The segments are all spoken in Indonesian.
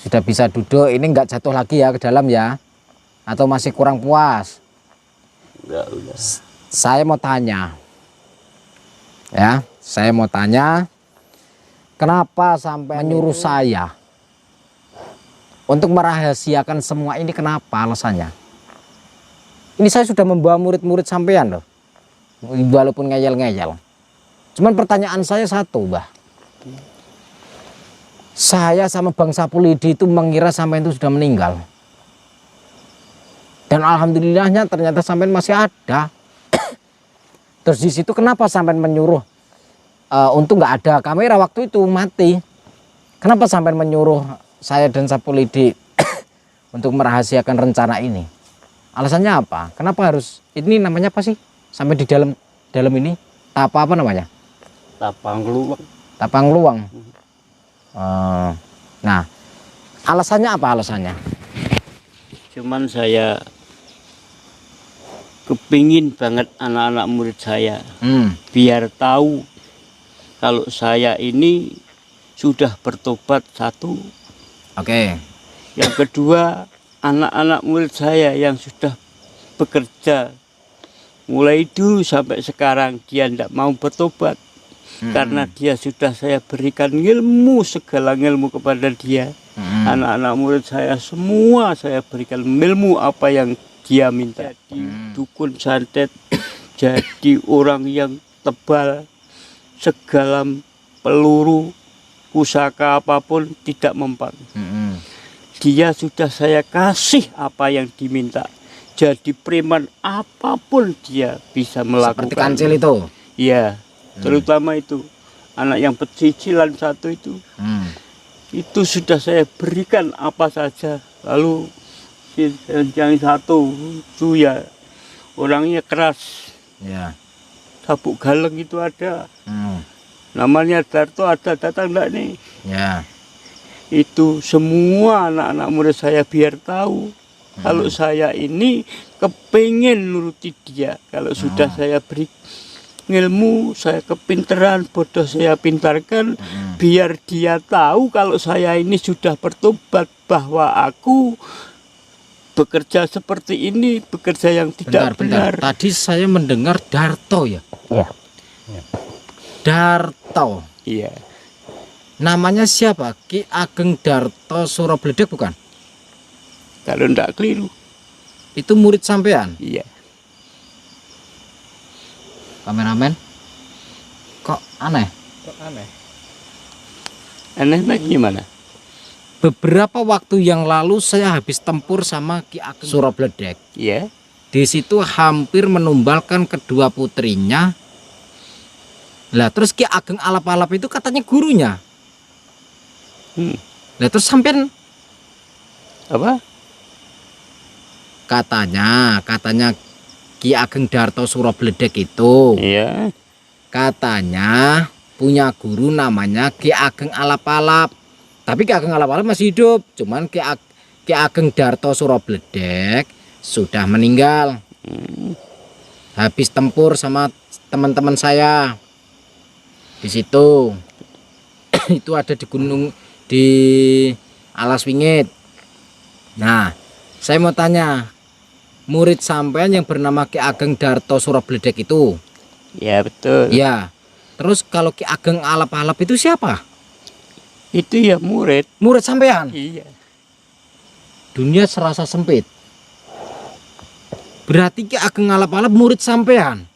Sudah bisa duduk, ini nggak jatuh lagi ya ke dalam ya? Atau masih kurang puas? Enggak, udah. Saya mau tanya. Ya, saya mau tanya. Kenapa sampai menyuruh saya untuk merahasiakan semua ini, kenapa alasannya? Ini saya sudah membawa murid-murid sampean loh. Walaupun ngeyel-ngeyel. Cuman pertanyaan saya satu, Mbah. Saya sama Bang Sapulidi itu mengira sampean itu sudah meninggal. Dan alhamdulillahnya ternyata sampean masih ada. Terus di situ kenapa sampean menyuruh untuk nggak ada kamera waktu itu mati? Kenapa sampean menyuruh saya dan Sapulidi untuk merahasiakan rencana ini? Alasannya apa? Kenapa harus ini namanya apa sih? Sampai di dalam ini apa namanya? Tapang luang. Tapang luang. Nah, alasannya apa alasannya? Cuman saya kepingin banget anak-anak murid saya biar tahu kalau saya ini sudah bertobat, satu. Oke. Yang kedua, anak-anak murid saya yang sudah bekerja mulai dulu sampai sekarang dia tidak mau bertobat. Karena dia sudah saya berikan ilmu, segala ilmu kepada dia. Anak-anak murid saya semua saya berikan ilmu apa yang dia minta. Jadi dukun santet, jadi orang yang tebal, segala peluru, pusaka apapun tidak mempan. Dia sudah saya kasih apa yang diminta. Jadi preman apapun dia bisa melakukan. Seperti kancil itu? Iya. Terutama itu anak yang pecicilan satu itu sudah saya berikan apa saja. Lalu yang satu itu ya orangnya keras ya. Sabuk galeng itu ada namanya Darto, ada datang enggak nih ya. Itu semua anak-anak murid saya biar tahu kalau saya ini kepingin nuruti dia. Kalau sudah saya beri ilmu, saya kepinteran, bodoh saya pintarkan, biar dia tahu kalau saya ini sudah bertobat, bahwa aku bekerja seperti ini, bekerja yang tidak benar. Tadi saya mendengar Darto ya? Iya. Darto? Iya. Namanya siapa? Ki Ageng Darto Surabledek bukan? Kalau enggak keliru. Itu murid sampean? Iya. Kameramen, kok aneh? Aneh bagaimana? Beberapa waktu yang lalu saya habis tempur sama Ki Ageng Surabledek. Iya. Di situ hampir menumbalkan kedua putrinya. Lah terus Ki Ageng alap-alap itu katanya gurunya. Lah terus sampean apa? Katanya Ki Ageng Darto Surabledek itu, iya, katanya punya guru namanya Ki Ageng Alap-alap. Tapi Ki Ageng Alap-alap masih hidup, cuman Ki Ageng Darto Surabledek sudah meninggal. Habis tempur sama teman-teman saya di situ. Itu ada di gunung di Alas Wingit. Nah, saya mau tanya, murid sampean yang bernama Ki Ageng Darto Surabledek itu? Ya betul. Ya. Terus kalau Ki Ageng Alap-alap itu siapa? Itu ya murid. Murid sampean? Iya. Dunia serasa sempit. Berarti Ki Ageng Alap-alap murid sampean?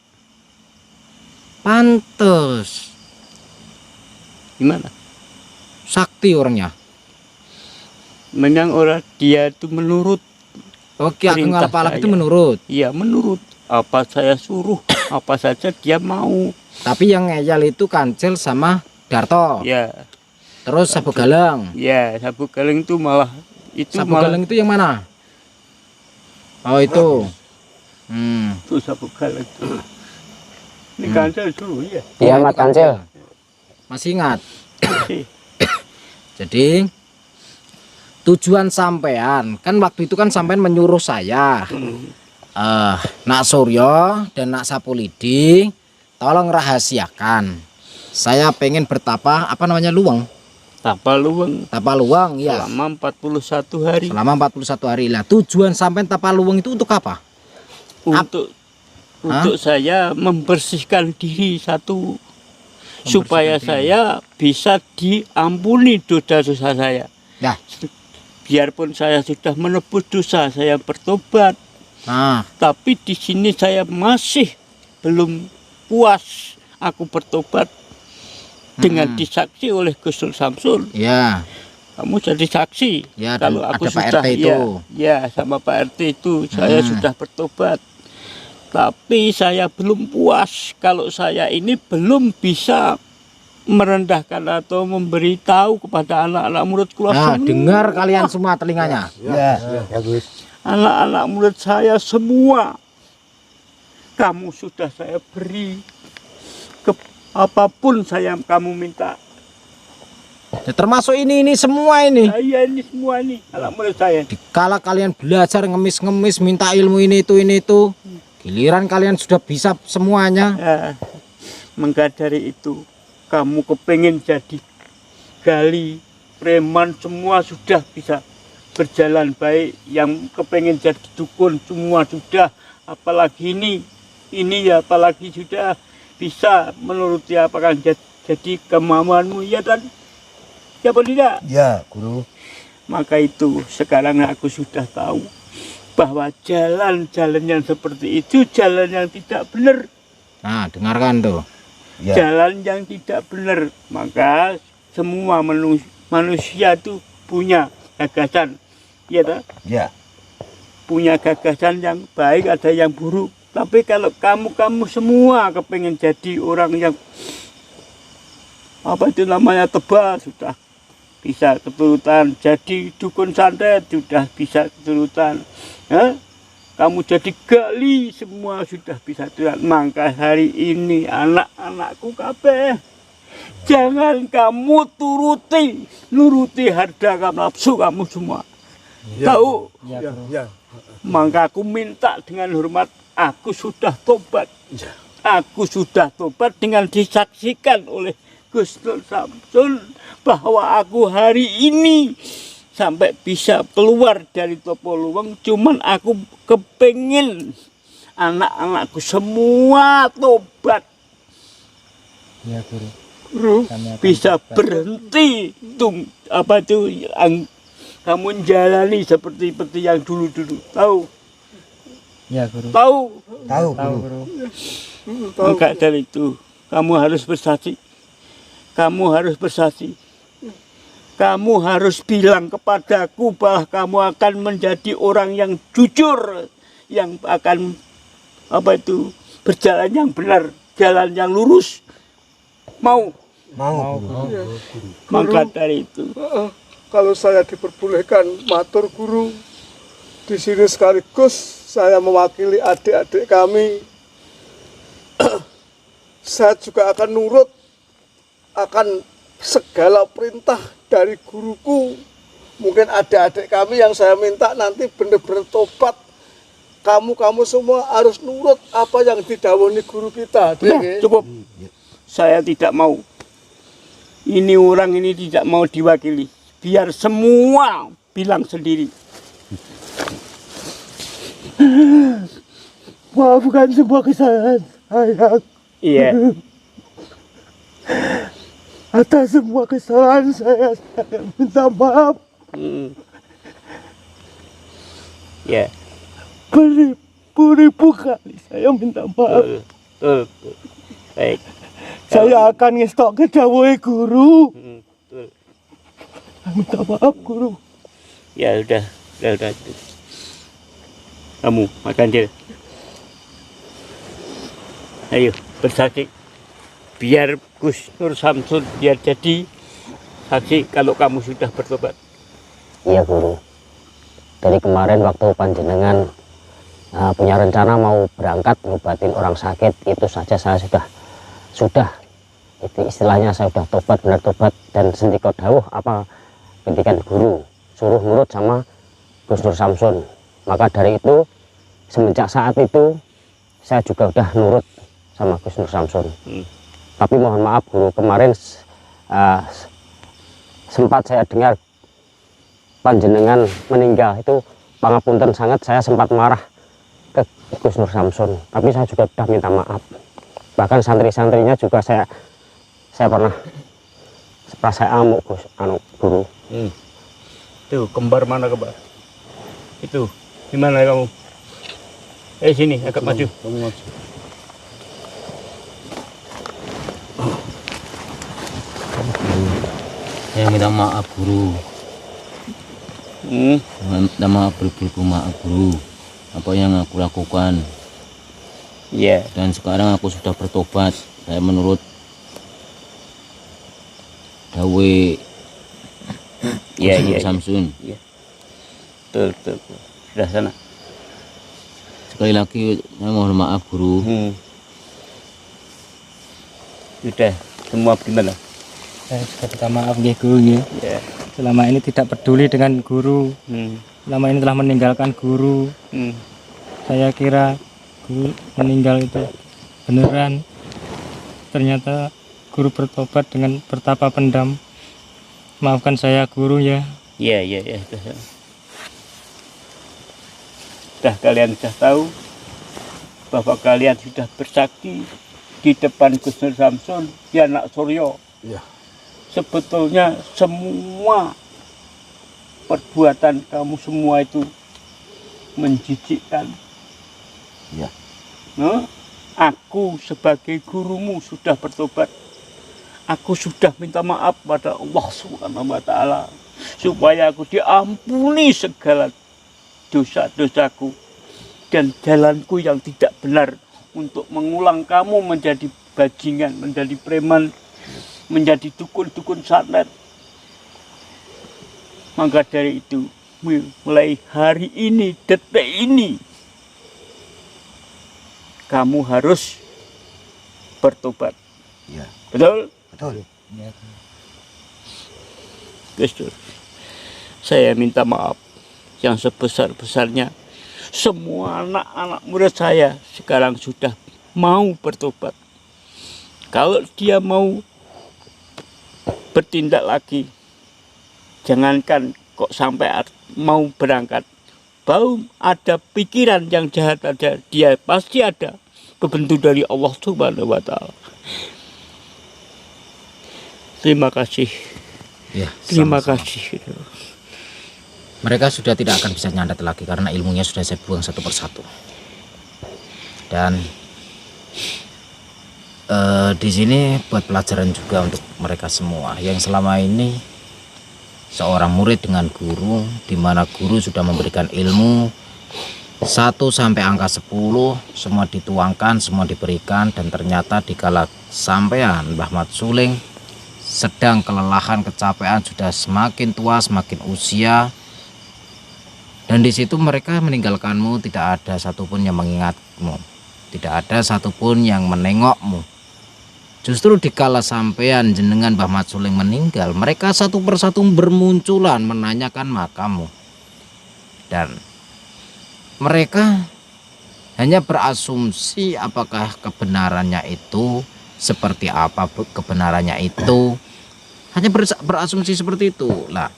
Pantes. Gimana? Sakti orangnya. Memang orang dia itu menurut. Oh, Ki Ageng Alap-alap itu menurut? Iya, menurut. Apa saya suruh, apa saja dia mau. Tapi yang ngeyel itu Kancil sama Darto? Ya. Terus Sabuk Galeng? Ya, Sabuk Galeng itu malah. Sabuk Galeng itu yang mana? Oh itu. Itu Sabuk Galeng itu. Ini Kancil dulu ya. Iya, Mat Kancil. Masih ingat? Jadi tujuan sampean kan waktu itu kan sampean menyuruh saya Nak Suryo dan Nak Sapulidi tolong rahasiakan saya pengen bertapa apa namanya luwang. Tapa luweng Tapa luwang ya. selama 41 hari. Selama 41 hari lah. Tujuan sampai tapa luwang itu untuk apa? Untuk saya membersihkan diri satu, supaya saya bisa diampuni dosa-dosa saya. Nah, Biarpun saya sudah menebus dosa, saya bertobat. nah, Tapi di sini saya masih belum puas. Aku bertobat dengan disaksi oleh Gus Nur Samsun. ya. Kamu jadi saksi. Ya, Kalau dan aku ada Pak sudah RT itu. ya sama Pak RT itu saya sudah bertobat. Tapi saya belum puas kalau saya ini belum bisa merendahkan atau memberitahu kepada anak-anak murid kelas. Nah, dengar kalian semua telinganya. Ya, Gus. Anak-anak murid saya semua, kamu sudah saya beri apapun kamu minta. Ya, termasuk ini semua ini. Saya ini semua nih anak murid saya. Dikala kalian belajar ngemis-ngemis minta ilmu ini itu, giliran kalian sudah bisa semuanya. Ya, maka dari itu kamu kepingin jadi gali, preman, semua sudah bisa berjalan baik. Yang kepingin jadi dukun semua sudah, apalagi ini ya, apalagi sudah bisa menuruti apakah jadi kemauanmu, ya dan siapa tidak? Ya, Guru. Maka itu sekarang aku sudah tahu bahwa jalan-jalan yang seperti itu jalan yang tidak benar. Nah, dengarkan tuh. Ya. Jalan yang tidak benar. Maka semua manusia itu punya gagasan, ya toh? Ya. Punya gagasan yang baik, ada yang buruk. Tapi kalau kamu semua kepengen jadi orang yang apa itu namanya tebal, sudah bisa keturutan. Jadi dukun santet sudah bisa keturutan. Kamu jadi gali semua sudah bisa keturutan. Maka hari ini anak-anakku kabeh, jangan kamu nuruti harga kamu, nafsu kamu semua. Ya. Tahu? Ya. Maka aku minta dengan hormat, aku sudah tobat. Aku sudah tobat dengan disaksikan oleh Gus Nur Samsun bahwa aku hari ini sampai bisa keluar dari Topo Luweng, cuman aku kepengin anak-anakku semua tobat. Ya, Guru. Guru bisa berhenti apa itu yang kamu jalani seperti yang dulu-dulu. Tahu? Ya, Guru. Tahu? Tahu, Guru. Maka dari itu kamu harus bersaksi. Kamu harus bersaksi. Kamu harus bilang kepadaku bahwa kamu akan menjadi orang yang jujur, yang akan apa itu berjalan yang benar, jalan yang lurus. Mau? Mau. Maka dari itu Kalau saya diperbolehkan matur Guru, di sini sekaligus saya mewakili adik-adik kami. Saya juga akan nurut akan segala perintah dari guruku. Mungkin adik-adik kami yang saya minta nanti benar-benar tobat. Kamu semua harus nurut apa yang didhawuhi guru kita. cukup. Saya tidak mau. Ini orang ini tidak mau diwakili. Biar semua bilang sendiri. Maafkan semua kesalahan saya. Iya. Atas semua kesalahan saya minta maaf. Ya. Beribu-ribu kali saya minta maaf. Betul. Baik. Saya akan ngestok ke dawuhe guru. Betul. Minta maaf guru. Ya udah. Kamu makan dia. Ayo bersaksi. Biar Gus Nur Samsun biar jadi saksi kalau kamu sudah bertobat. Iya, Guru. Dari kemarin waktu panjenengan punya rencana mau berangkat ngobatin orang sakit, itu saja saya sudah itu istilahnya saya sudah tobat, benar tobat. Dan sendika dawuh apa ketika Guru suruh nurut sama Gus Nur Samsun. Maka dari itu semenjak saat itu saya juga udah nurut sama Gus Nur Samsun. Tapi mohon maaf guru, kemarin sempat saya dengar panjenengan meninggal itu, pangapunten sangat, saya sempat marah ke Gus Nur Samsun, tapi saya juga sudah minta maaf. Bahkan santri-santrinya juga saya pernah saya amuk guru. Tuh kembar mana kembar? Itu gimana kamu? Sini agak maju. Saya minta maaf guru. Minta maaf, beribu maaf guru. Apa yang aku lakukan. Iya. Dan sekarang aku sudah bertobat. Saya menurut dawe Iya. Samsun. Betul. Sudah sana. Sekali lagi saya mohon maaf guru. Sudah semua gimana? Saya sudah minta maaf nggih guru nggih. Ya. Selama ini tidak peduli dengan guru. Selama ini telah meninggalkan guru. Saya kira guru meninggal itu beneran. Ternyata guru bertobat dengan bertapa pendam. Maafkan saya guru ya. Iya. Sudah kalian sudah tahu bahwa kalian sudah bersaksi di depan Gus Nur Samsun, di anak Suryo. Iya. Sebetulnya semua perbuatan kamu semua itu menjijikkan. Iya. Nah, aku sebagai gurumu sudah bertobat. Aku sudah minta maaf pada Allah Subhanahu wa Ta'ala supaya aku diampuni segala dosa-dosaku dan jalanku yang tidak benar untuk mengulang kamu menjadi bajingan, menjadi preman, menjadi dukun-dukun santet. Maka dari itu, mulai hari ini, detik ini, kamu harus bertobat. Iya. Betul? Betul. Betul. Saya minta maaf yang sebesar-besarnya. Semua anak-anak murid saya sekarang sudah mau bertobat. Kalau dia mau bertindak lagi, jangankan kok sampai mau berangkat, bau ada pikiran yang jahat ada, dia pasti ada kebentuk dari Allah Subhanahu wa Ta'ala. Terima kasih. Ya, Terima sama-sama. kasih. Mereka sudah tidak akan bisa nyandat lagi karena ilmunya sudah saya buang satu persatu. Dan di sini buat pelajaran juga untuk mereka semua yang selama ini seorang murid dengan guru, di mana guru sudah memberikan ilmu 1 sampai angka 10 semua dituangkan, semua diberikan, dan ternyata dikala sampean Mbah Mat Suling sedang kelelahan, kecapean, sudah semakin tua, semakin usia, dan di situ mereka meninggalkanmu, tidak ada satupun yang mengingatmu, tidak ada satupun yang menengokmu. Justru dikala sampean jenengan Mbah Mat Suling meninggal, mereka satu persatu bermunculan menanyakan makammu, dan mereka hanya berasumsi apakah kebenarannya itu seperti apa, kebenarannya itu hanya berasumsi seperti itu lah.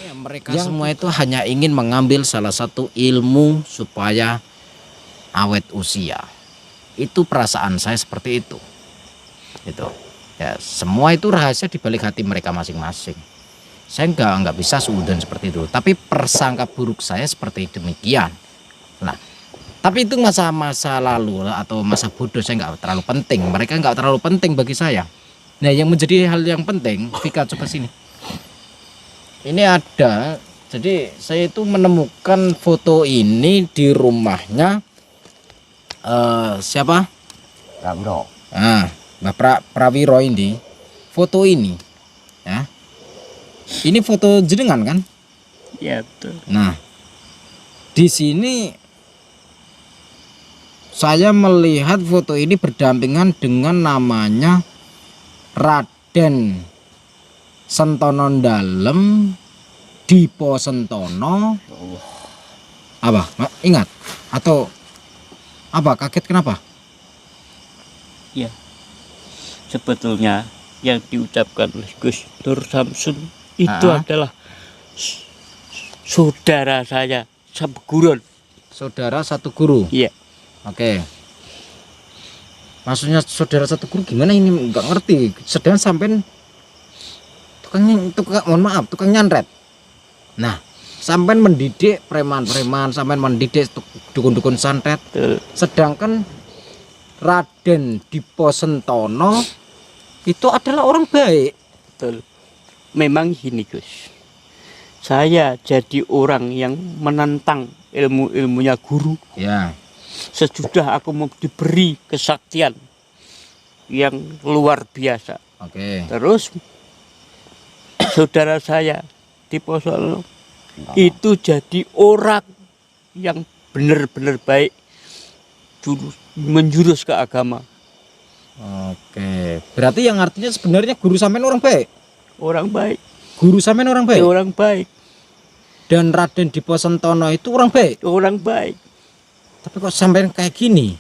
Mereka semua itu hanya ingin mengambil salah satu ilmu supaya awet usia. Itu perasaan saya seperti itu. Itu ya, semua itu rahasia di balik hati mereka masing-masing. Saya nggak bisa suudon seperti itu, tapi persangka buruk saya seperti demikian. Nah, tapi itu masa-masa lalu atau masa bodoh, saya nggak terlalu penting. Mereka nggak terlalu penting bagi saya. Nah, yang menjadi hal yang penting, Vika coba sini. Ini ada, jadi saya itu menemukan foto ini di rumahnya siapa? Prawiro. Nah, Mbak Prawiro ini, foto ini, ya. Ini foto jenengan kan? Ya betul. Nah, di sini saya melihat foto ini berdampingan dengan namanya Raden Sentono Dalem Dipo Sentono. Apa? Ingat? Atau apa? Kaget kenapa? Ya. sebetulnya yang diucapkan oleh Gus Nur Samsun itu adalah saudara saya sebegurun. Saudara satu guru. Iya. Oke. Maksudnya saudara satu guru gimana ini, nggak ngerti. Sedang sampean tukang nyanret. Nah, sampean mendidik preman-preman, sampean mendidik dukun-dukun santet. Betul. Sedangkan Raden Dipo Sentono itu adalah orang baik. Betul. Memang gini Gus, saya jadi orang yang menentang ilmu-ilmunya guru. Ya. Sesudah aku mau diberi kesaktian yang luar biasa. Oke. Terus saudara saya di Poso itu jadi orang yang benar-benar baik, menjurus ke agama. Oke. Berarti yang artinya sebenarnya guru sampean orang baik. Orang baik. Guru sampean orang baik. Orang baik. Dan Raden Dipo Sentono itu orang baik. Orang baik. Tapi kok sampean kayak gini?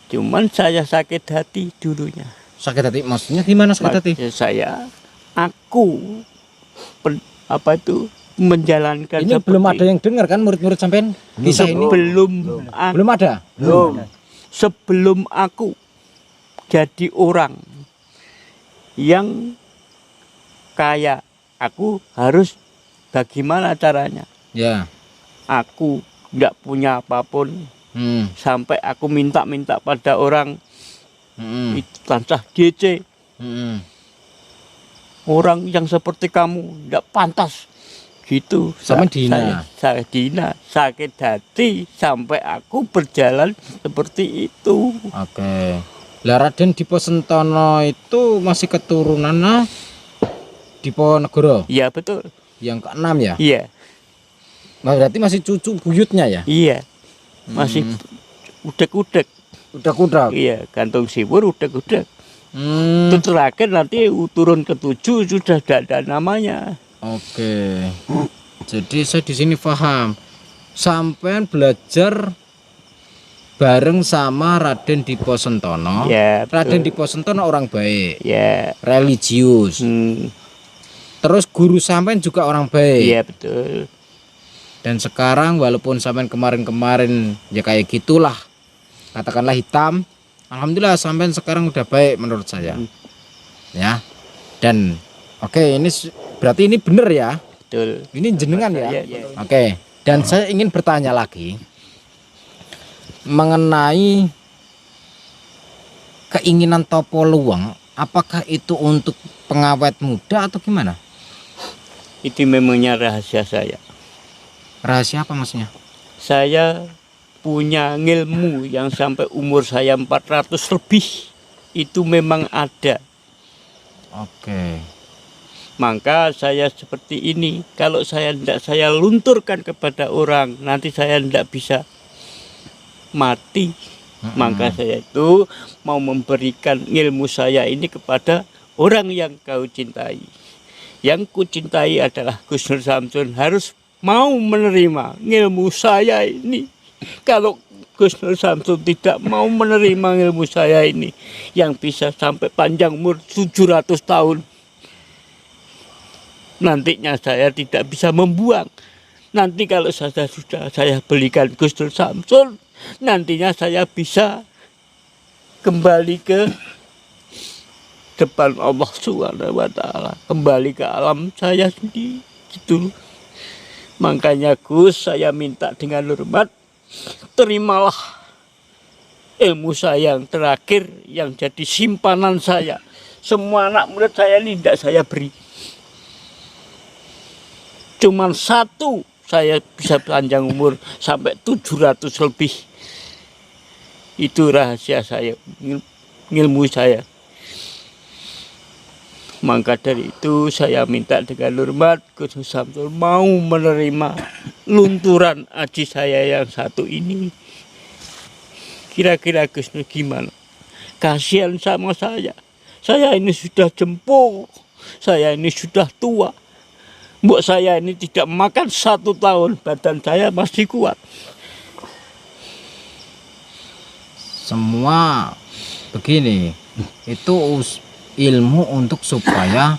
Cuman saya sakit hati dulunya. Sakit hati maksudnya gimana sakit hati? Aku menjalankan Ini belum ada yang dengar kan murid-murid sampean kisah ini? Belum ada. Sebelum aku jadi orang yang kaya, aku harus bagaimana caranya? Ya. Aku nggak punya apapun, sampai aku minta-minta pada orang, itu tansah DC. Orang yang seperti kamu nggak pantas gitu. Sama dihina. Saya dihina, sakit hati sampai aku berjalan seperti itu. Oke. Lah Raden Dipo Sentono itu masih keturunan Diponegoro. Iya betul. Yang keenam ya? Iya. Berarti masih cucu buyutnya ya? Iya. Masih udek-udek. Udah. Iya, gantung siwur udek-udek. Hmm. Itu terakhir nanti turun ke-7 sudah tidak ada namanya. Oke. Jadi saya di sini paham. Sampean belajar bareng sama Raden Dipo Sentono. Ya, betul. Raden Dipo Sentono orang baik. Ya. Religius. Terus guru sampean juga orang baik. Iya, betul. Dan sekarang walaupun sampean kemarin-kemarin ya kayak gitulah, katakanlah hitam, alhamdulillah sampean sekarang udah baik menurut saya. Ya. Dan oke, ini berarti ini bener ya? Betul. Ini jenengan ya? Iya. Oke. Dan saya ingin bertanya lagi mengenai keinginan Topo Luweng, apakah itu untuk pengawet muda atau gimana? Itu memangnya rahasia saya. Rahasia apa maksudnya? Saya punya ilmu yang sampai umur saya 400 lebih. Itu memang ada. Oke. Maka saya seperti ini. Kalau saya lunturkan kepada orang, nanti saya tidak bisa mati. Maka saya itu mau memberikan ilmu saya ini kepada orang yang kau cintai. Yang ku cintai adalah Gus Nur Samsun, harus mau menerima ilmu saya ini. Kalau Gus Nur Samsun tidak mau menerima ilmu saya ini, yang bisa sampai panjang umur 700 tahun, nantinya saya tidak bisa membuang. Nanti kalau sudah saya belikan Gus Nur Samsun, nantinya saya bisa kembali ke depan Allah Subhanahu wa Ta'ala, kembali ke alam saya sendiri gitu. Makanya Gus, saya minta dengan hormat, terimalah ilmu saya yang terakhir yang jadi simpanan saya. Semua anak murid saya ini tidak saya beri. Cuman satu saya bisa panjang umur sampai 700 lebih. Itu rahasia saya, ilmu saya. Maka dari itu saya minta dengan hormat Gus Nur Samsun mau menerima lunturan aji saya yang satu ini. Kira-kira Gus Nur gimana? Kasihan sama saya. Saya ini sudah jempol. Saya ini sudah tua. Mbok saya ini tidak makan 1 tahun. Badan saya masih kuat. Semua begini. Itu ilmu untuk supaya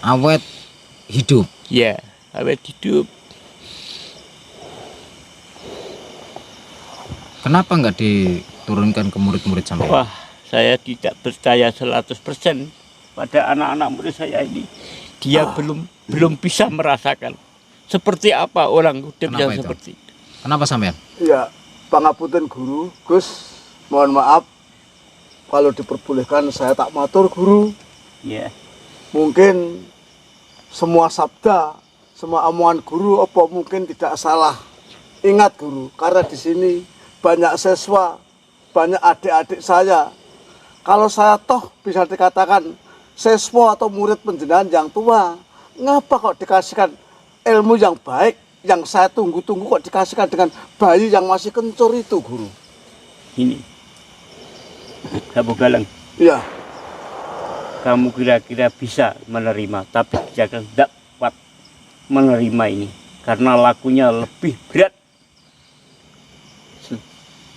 awet hidup. Ya, awet hidup. Kenapa nggak diturunkan ke murid-murid sampai? Wah, saya tidak percaya 100% pada anak-anak murid saya ini. Dia belum bisa merasakan seperti apa orang hidup Kenapa yang itu? seperti itu. Kenapa sampean? Ya, pangapunten guru, Gus, mohon maaf kalau diperbolehkan saya tak matur guru. Ya, Mungkin semua sabda, semua omongan guru apa mungkin tidak salah. Ingat guru, karena di sini banyak siswa, banyak adik-adik saya. Kalau saya toh bisa dikatakan siswa atau murid penjenengan yang tua, ngapa kok dikasihkan ilmu yang baik, yang saya tunggu-tunggu kok dikasihkan dengan bayi yang masih kencur itu guru? ini. Sabu Galang, Iya, kamu kira-kira bisa menerima, tapi jangan tidak kuat menerima ini karena lakunya lebih berat.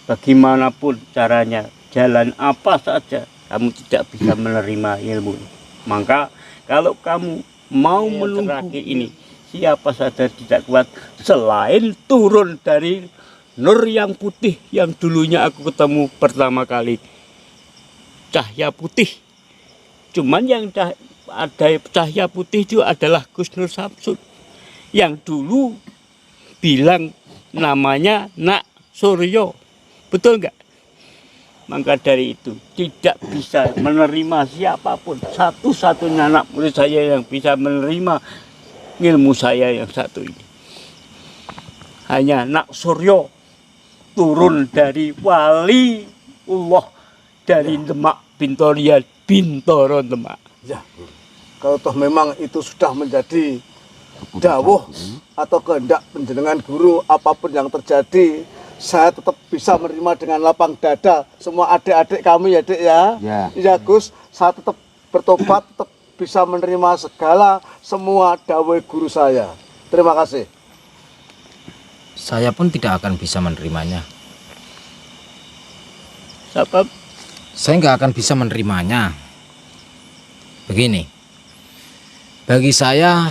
Bagaimanapun caranya, jalan apa saja, kamu tidak bisa menerima ilmu ini. Maka kalau kamu mau menunggu ini, siapa saja tidak kuat selain turun dari nur yang putih yang dulunya aku ketemu pertama kali. Cahaya putih. Cuman yang ada cahaya putih itu adalah Gus Nur Samsun yang dulu bilang namanya Nak Suryo. Betul enggak? Maka dari itu tidak bisa menerima siapapun. Satu-satunya anak murid saya yang bisa menerima ilmu saya yang satu ini hanya Nak Suryo, turun dari wali Allah dari Demak Bintoro Demak. ya. Kalau toh memang itu sudah menjadi dawuh atau kehendak penjenengan guru, apapun yang terjadi, saya tetap bisa menerima dengan lapang dada. Semua adik-adik kami ya, Dik ya. Ya, Gus, saya tetap bertobat, tetap bisa menerima segala semua dawuh guru saya. Terima kasih. Saya pun tidak akan bisa menerimanya. Sebab Saya nggak akan bisa menerimanya. Begini, bagi saya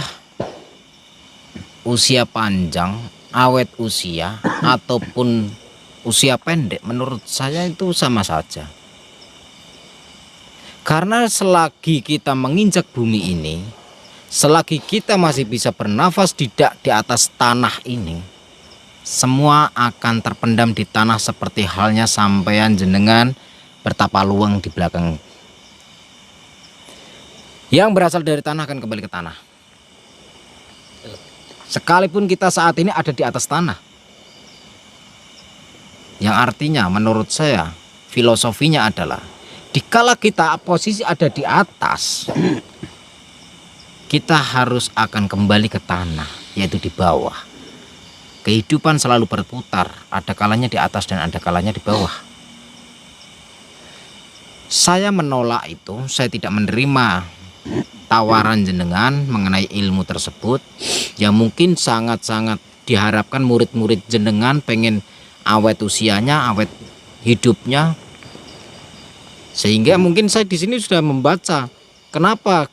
usia panjang, awet usia, ataupun usia pendek, menurut saya itu sama saja. Karena selagi kita menginjak bumi ini, selagi kita masih bisa bernafas di atas tanah ini, semua akan terpendam di tanah seperti halnya sampean jenengan bertapa luang di belakang. Yang berasal dari tanah akan kembali ke tanah. Sekalipun kita saat ini ada di atas tanah. Yang artinya menurut saya filosofinya adalah dikala kita posisi ada di atas, kita harus akan kembali ke tanah, yaitu di bawah. Kehidupan selalu berputar, ada kalanya di atas dan ada kalanya di bawah. Saya menolak itu, saya tidak menerima tawaran jenengan mengenai ilmu tersebut. Yang mungkin sangat-sangat diharapkan murid-murid jenengan pengen awet usianya, awet hidupnya. Sehingga mungkin saya di sini sudah membaca kenapa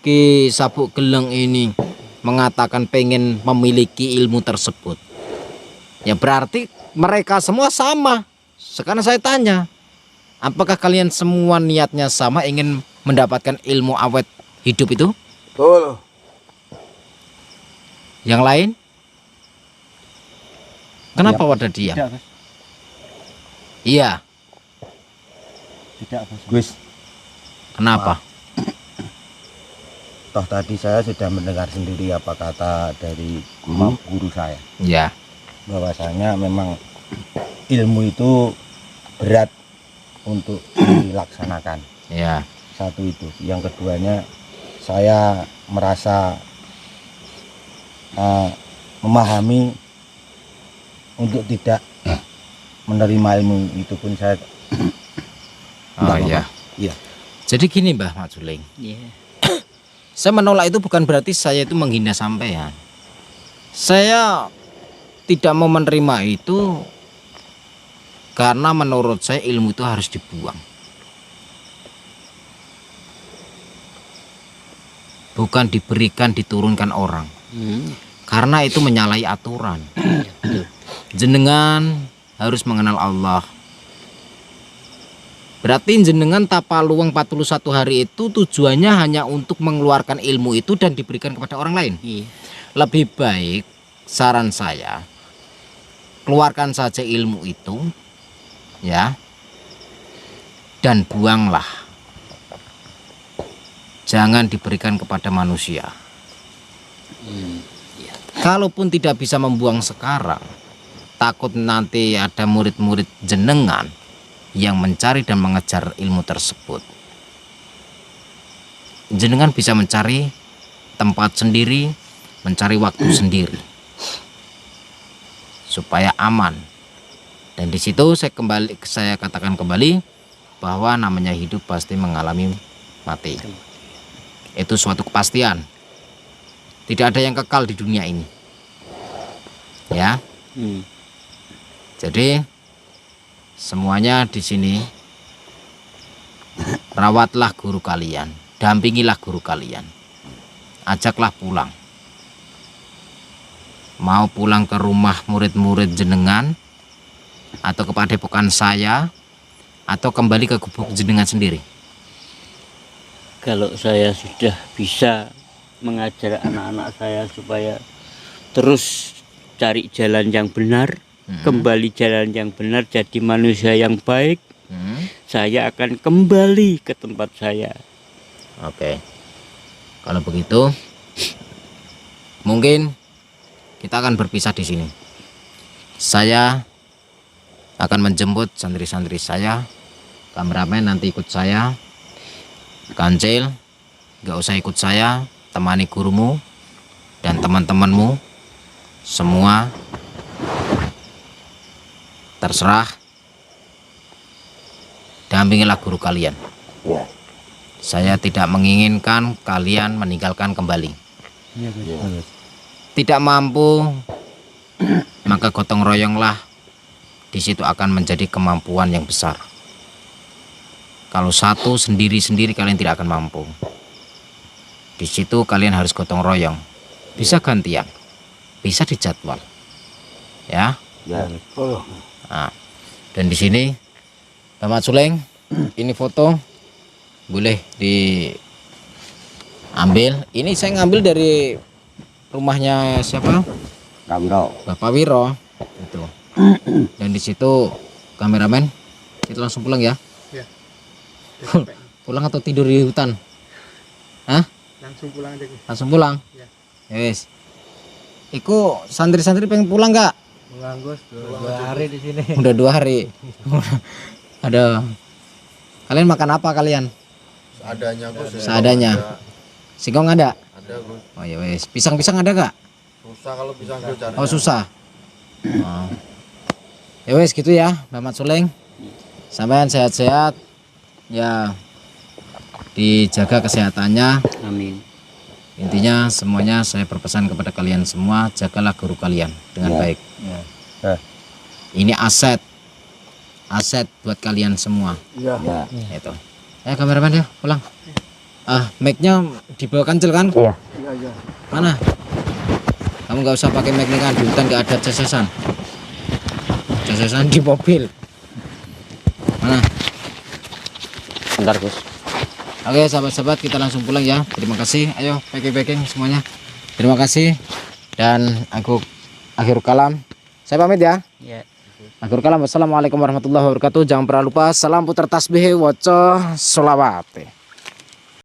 Ki Sabuk Geleng ini mengatakan pengen memiliki ilmu tersebut. Ya berarti mereka semua sama. Sekarang saya tanya, apakah kalian semua niatnya sama ingin mendapatkan ilmu awet hidup itu? Betul. Yang lain? Kenapa pada diam? Tidak, Mas. Iya, Tidak, Mas. Gus, kenapa? toh tadi saya sudah mendengar sendiri apa kata dari guru saya. Ya, Bahwasanya memang ilmu itu berat untuk dilaksanakan. ya, Satu itu. Yang keduanya, saya merasa memahami untuk tidak menerima ilmu itu pun saya oh tidak ya. apa-apa. Iya. Jadi gini Mbah Mak Juling, ya, saya menolak itu bukan berarti saya itu menghina sampean. Saya tidak mau menerima itu karena menurut saya ilmu itu harus dibuang. bukan diberikan diturunkan orang. Karena itu menyalahi aturan. Jenengan harus mengenal Allah. Berarti jenengan tapa luang 41 hari itu tujuannya hanya untuk mengeluarkan ilmu itu dan diberikan kepada orang lain. Lebih baik saran saya, keluarkan saja ilmu itu ya, dan buanglah. Jangan diberikan kepada manusia. Kalaupun tidak bisa membuang sekarang, takut nanti ada murid-murid jenengan yang mencari dan mengejar ilmu tersebut. Jenengan bisa mencari tempat sendiri, mencari waktu sendiri supaya aman. Dan di situ saya katakan kembali bahwa namanya hidup pasti mengalami mati. Itu suatu kepastian. Tidak ada yang kekal di dunia ini. Ya. Jadi semuanya di sini rawatlah guru kalian, dampingilah guru kalian. Ajaklah pulang. Mau pulang ke rumah murid-murid jenengan atau ke padepokan saya atau kembali ke gubuk jenengan sendiri. Kalau saya sudah bisa mengajar anak-anak saya supaya terus cari jalan yang benar, kembali jalan yang benar, jadi manusia yang baik, saya akan kembali ke tempat saya. Oke. Kalau begitu, mungkin kita akan berpisah di sini. Saya akan menjemput santri-santri saya, kameramen nanti ikut saya, kancil gak usah ikut saya, temani gurumu dan teman-temanmu semua, terserah, dampingilah guru kalian. Saya tidak menginginkan kalian meninggalkan kembali. Tidak mampu, maka gotong royonglah. Di situ akan menjadi kemampuan yang besar. Kalau satu sendiri-sendiri kalian tidak akan mampu. Di situ kalian harus gotong royong. Bisa gantian, bisa dijadwal, ya. Nah, dan di sini, Bapak Suleng, ini foto boleh diambil. Ini saya ngambil dari rumahnya siapa? Bapak Wiro. Itu. Dan di situ kameramen, kita langsung pulang ya. Pulang atau tidur di hutan? Hah? Langsung pulang aja. Langsung pulang? Ya. Wes. Iku santri-santri pengen pulang nggak? Pulang Gus, 2 hari di sini. Udah 2 hari. Ada. Kalian makan apa kalian? Seadanya Gus. Seadanya. Singkong ada? Ada Gus. Oh ya wes. Pisang-pisang ada nggak? Susah kalau pisang Gus cari. Oh susah. Oh. Ya wes gitu ya, Bapak Suleng. Sampean sehat-sehat. Ya. Dijaga kesehatannya. Amin. Intinya semuanya saya berpesan kepada kalian semua, jagalah guru kalian dengan baik. Ini aset buat kalian semua. Itu. Kameramen ya pulang. Mic-nya dibawa kancil kan? Iya. Mana? Kamu nggak usah pakai mic nih kan, di hutan nggak ada casesan. Casesan di mobil. Mana? Bentar Gus. Oke sahabat-sahabat, kita langsung pulang ya. Terima kasih. Ayo packing semuanya. Terima kasih. Dan aku akhir kalam. Saya pamit ya. Akhir kalam. Wassalamualaikum warahmatullahi wabarakatuh. Jangan pernah lupa salam putar tasbih waca sholawat.